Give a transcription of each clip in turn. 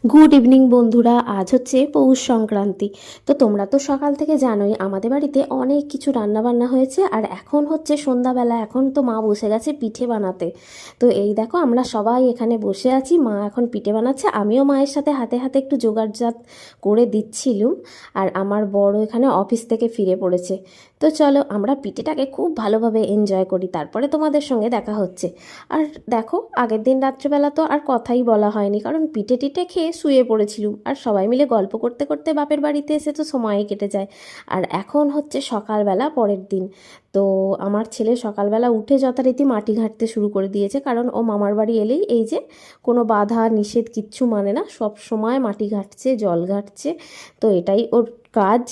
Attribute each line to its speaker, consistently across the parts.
Speaker 1: Good evening বন্ধুরা, আজ হচ্ছে পৌষ সংক্রান্তি। তো তোমরা তো সকাল থেকে জানোই আমাদের বাড়িতে অনেক কিছু রান্না বান্না হয়েছে। আর এখন হচ্ছে সন্ধ্যাবেলা, এখন তো মা বসে গেছে পিঠে বানাতে। তো এই দেখো আমরা সবাই এখানে বসে আছি, মা এখন পিঠে বানাচ্ছে, আমিও মায়ের সাথে হাতে হাতে একটু জোগাড়জাত করে দিচ্ছিলুম। আর আমার বড় এখানে অফিস থেকে ফিরে পড়েছে। তো চলো আমরা পিঠেটাকে খুব ভালোভাবে এনজয় করি, তারপরে তোমাদের সঙ্গে দেখা হচ্ছে। আর দেখো আগের দিন রাত্রেবেলা তো আর কথাই বলা হয়নি, কারণ পিঠে টিঠে খেয়ে শুয়ে পড়েছিলুম। আর সবাই মিলে গল্প করতে করতে বাপের বাড়িতে এসে তো সময়ই কেটে যায়। আর এখন হচ্ছে সকালবেলা, পরের দিন। তো আমার ছেলে সকালবেলা উঠে যথারীতি মাটি ঘাঁটতে শুরু করে দিয়েছে, কারণ ও মামার বাড়ি এলেই এই যে কোনো বাধা নিষেধ কিচ্ছু মানে না, সব সময় মাটি ঘাঁটছে, জল ঘাঁটছে। তো এটাই ওর কাজ।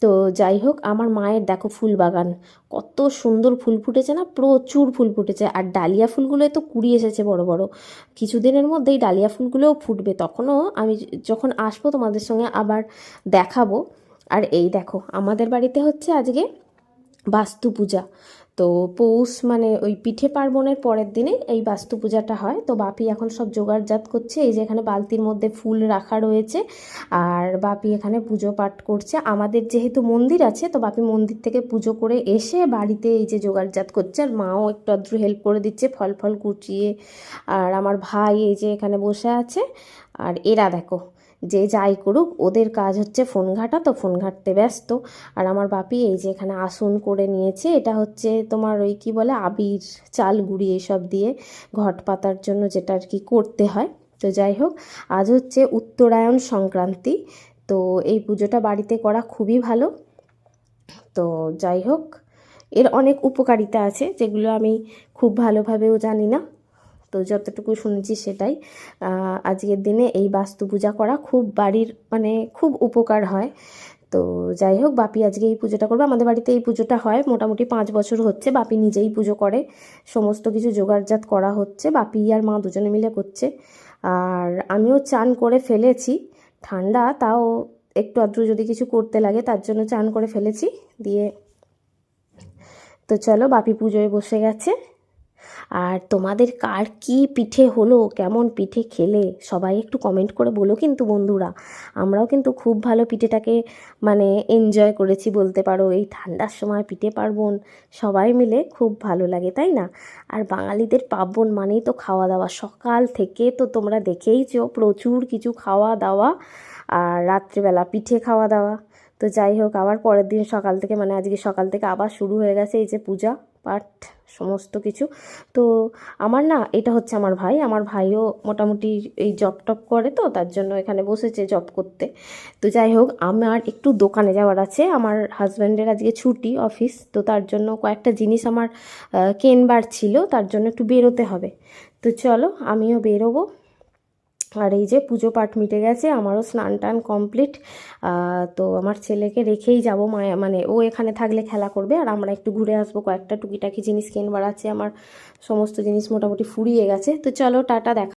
Speaker 1: তো যাই হোক, আমার মায়ের দেখো ফুল বাগান, কত সুন্দর ফুল ফুটেছে না, প্রচুর ফুল ফুটেছে। আর ডালিয়া ফুলগুলো তো কুড়ি এসেছে বড় বড়, কিছুদিনের মধ্যেই ডালিয়া ফুলগুলোও ফুটবে, তখনও আমি যখন আসবো তোমাদের সঙ্গে আবার দেখাবো। আর এই দেখো আমাদের বাড়িতে হচ্ছে আজকে বাস্তু পূজা। তো পৌষ মানে ওই পিঠে পার্বণের পরের দিনে এই বাস্তু পূজাটা হয়। তো বাপি এখন সব জোগাড়জাত করছে, এই যে এখানে বালতির মধ্যে ফুল রাখা রয়েছে। আর বাপি এখানে পুজো পাঠ করছে। আমাদের যেহেতু মন্দির আছে, তো বাপি মন্দির থেকে পুজো করে এসে বাড়িতে এই যে জোগাড়জাত করছে। আর মাও একটু আধটু হেল্প করে দিচ্ছে, ফল ফল কুচিয়ে। আর আমার ভাই এই যে এখানে বসে আছে। আর এরা দেখো, যে যাই করুক ওদের কাজ হচ্ছে ফোন ঘাঁটা, তো ফোন ঘাঁটতে ব্যস্ত। আর আমার বাপি এই যে এখানে আসন করে নিয়েছে, এটা হচ্ছে তোমার ওই কি বলে আবির, চাল গুঁড়ি এসব দিয়ে ঘট পাতার জন্য যেটা আর কি করতে হয়। তো যাই হোক, আজ হচ্ছে উত্তরায়ণ সংক্রান্তি। তো এই পুজোটা বাড়িতে করা খুবই ভালো। তো যাই হোক, এর অনেক উপকারিতা আছে যেগুলো আমি খুব ভালোভাবেও জানি না, তো যতটুকু শুনেছি সেটাই। আজকের দিনে এই বাস্তু পূজা করা খুব বাড়ির মানে খুব উপকার হয়। তো যাই হোক, বাপি আজকে এই পুজোটা করবে। আমাদের বাড়িতে এই পুজোটা হয় মোটামুটি 5 বছর হচ্ছে, বাপি নিজেই পুজো করে, সমস্ত কিছু জোগাড়জাত করা হচ্ছে, বাপি আর মা দুজনে মিলে করছে। আর আমিও চান করে ফেলেছি, ঠান্ডা তাও একটু আধটু যদি কিছু করতে লাগে তার জন্য চান করে ফেলেছি দিয়ে। তো চলো, বাপি পুজোয় বসে গেছে। আর তোমাদের কার কি পিঠে হলো, কেমন পিঠে খেলে সবাই একটু কমেন্ট করে বলো কিন্তু বন্ধুরা। আমরাও কিন্তু খুব ভালো পিঠেটাকে মানে এনজয় করেছি বলতে পারো। এই ঠান্ডার সময় পিঠে পার্বণ সবাই মিলে খুব ভালো লাগে, তাই না? আর বাঙালিদের পার্বণ মানেই তো খাওয়া দাওয়া, সকাল থেকে তো তোমরা দেখেইছো প্রচুর কিছু খাওয়া দাওয়া। আর রাত্রিবেলা পিঠে খাওয়া দাওয়া। তো যাই হোক, আবার পরের দিন সকাল থেকে মানে আজকে সকাল থেকে আবার শুরু হয়ে গেছে এই যে পূজা পাঠ সমস্ত কিছু। তো আমার না, এটা হচ্ছে আমার ভাই, আমার ভাইও মোটামুটি এই জব টপ করে, তো তার জন্য এখানে বসেছে জব করতে। তো যাই হোক, আমার একটু দোকানে যাওয়ার আছে, আমার হাজব্যান্ডের আজকে ছুটি অফিস, তো তার জন্য কয়েকটা জিনিস আমার কেনবার ছিল, তার জন্য একটু বেরোতে হবে। তো চলো আমিও বেরোবো। আর এই যে পুজো পাঠ মিটে গেছে, আমারও স্নান টান কমপ্লিট। তো আমার ছেলেকে রেখেই যাব, মায়া মানে ও এখানে থাকলে খেলা করবে, আর আমরা একটু ঘুরে আসবো, কয়েকটা টুকিটাকি জিনিস কেনবার আছে আমার, সমস্ত জিনিস মোটামুটি ফুরিয়ে গেছে। তো চলো টাটা, দেখা।